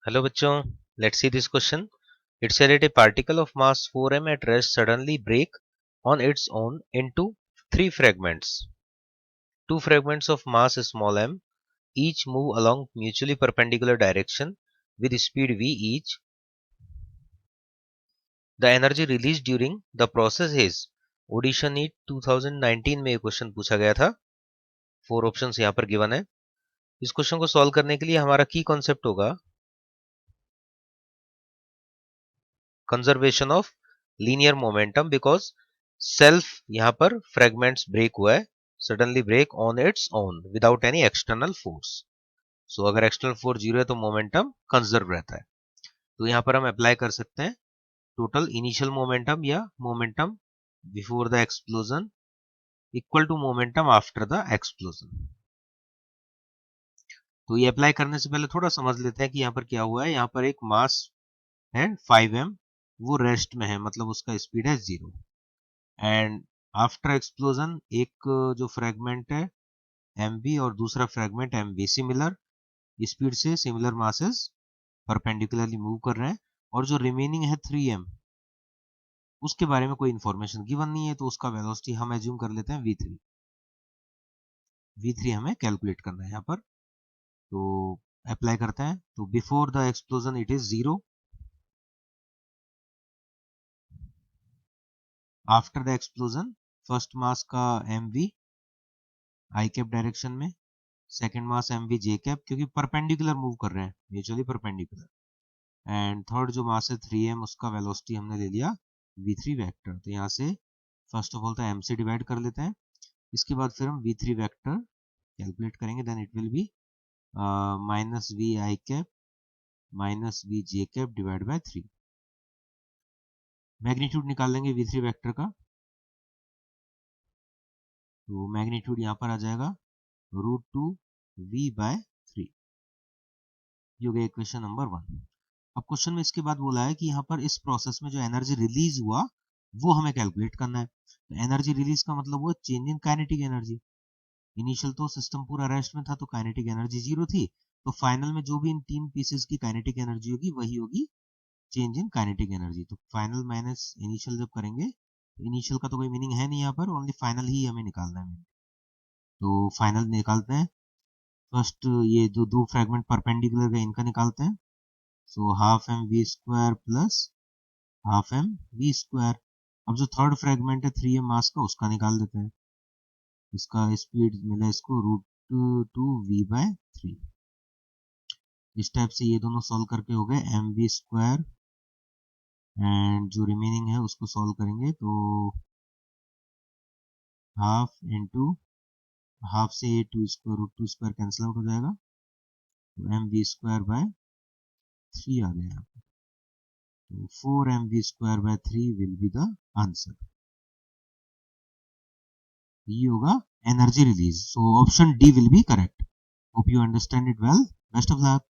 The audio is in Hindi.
हेलो बच्चों, let's see this question. It said that a particle of mass 4m at rest suddenly break on its own into three fragments. Two fragments of mass small m each move along mutually perpendicular direction with speed v each. The energy released during the process is. Audition NEET 2019 में ये क्वेश्चन पूछा गया था. 4 ऑप्शंस यहाँ पर गिवन है. इस क्वेश्चन को सॉल्व करने के लिए हमारा की कॉन्सेप्ट होगा conservation of linear momentum, because self यहां पर फ्रेगमेंट्स ब्रेक हुआ है, suddenly break on its own without any external force. So अगर एक्सटर्नल फोर्स जीरो है तो मोमेंटम कंजर्व रहता है. तो यहां पर हम अप्लाई कर सकते हैं टोटल इनिशियल मोमेंटम या momentum before the explosion equal to momentum after the explosion. तो ये अप्लाई करने से पहले थोड़ा समझ लेते हैं कि यहाँ पर क्या हुआ है. यहाँ पर एक मास है 5m, वो रेस्ट में है, मतलब उसका स्पीड है 0. एंड आफ्टर एक्सप्लोजन एक जो फ्रेगमेंट है mv और दूसरा फ्रेगमेंट mv सिमिलर स्पीड से सिमिलर मासेस परपेंडिकुलरली मूव कर रहे हैं. और जो रिमेनिंग है 3m, उसके बारे में कोई इंफॉर्मेशन गिवन नहीं है, तो उसका वेलोसिटी हम एज्यूम कर लेते हैं v3. v3 हमें कैलकुलेट करना है यहाँ पर. तो अप्लाई करते हैं. तो before the explosion it is 0. After the explosion first mass का mv आई कैप डायरेक्शन में, second mass mv j cap, क्योंकि परपेंडिकुलर मूव कर रहे हैं, म्यूचुअली परपेंडिकुलर. एंड थर्ड जो मास है 3m, उसका वेलोसिटी हमने ले लिया v3 वेक्टर. तो यहाँ से फर्स्ट ऑफ ऑल तो m से डिवाइड कर लेते हैं. इसके बाद फिर हम v3 वेक्टर कैलकुलेट करेंगे. Then it will be minus v i cap minus v j cap divide by 3. Magnitude निकाल लेंगे v3 वेक्टर का. तो मैग्नीट्यूड यहाँ पर आ जाएगा √2v/3. ये हो गया इक्वेशन नंबर 1. अब क्वेश्चन में इसके बाद बोला है कि यहाँ पर इस प्रोसेस में जो एनर्जी रिलीज हुआ वो हमें कैलकुलेट करना है. तो एनर्जी रिलीज का मतलब हुआ change in kinetic energy. Initial तो सिस्टम पूरा रेस्ट में था, तो काइनेटिक एनर्जी 0 थी. तो फाइनल में जो भी इन तीन पीसेस की काइनेटिक एनर्जी होगी वही होगी चेंज इन काइनेटिक एनर्जी. तो फाइनल माइनस इनिशियल जब करेंगे तो इनिशियल का तो कोई मीनिंग है नहीं यहाँ पर, ओनली फाइनल ही हमें निकालना है. तो फाइनल निकालते हैं. फर्स्ट ये जो दो फ्रेगमेंट परपेंडिकुलर है इनका निकालते हैं. So half m v square plus half m v square. अब जो थर्ड फ्रेगमेंट है 3m मास का, उसका निकाल देते हैं. इसका स्पीड मिला इसको √2v/3. इस टाइप से ये दोनों सॉल्व करके हो गए mv स्क्वायर. एंड जो रिमेनिंग है उसको सॉल्व करेंगे तो हाफ इंटू हाफ से ये √2 स्क्वायर कैंसिल आउट हो जाएगा. तो mv स्क्वायर बाय 3 आ गया. तो 4mv square by 3 will be the answer. ये होगा energy release. So option D will be correct. Hope you understand it well. Best of luck.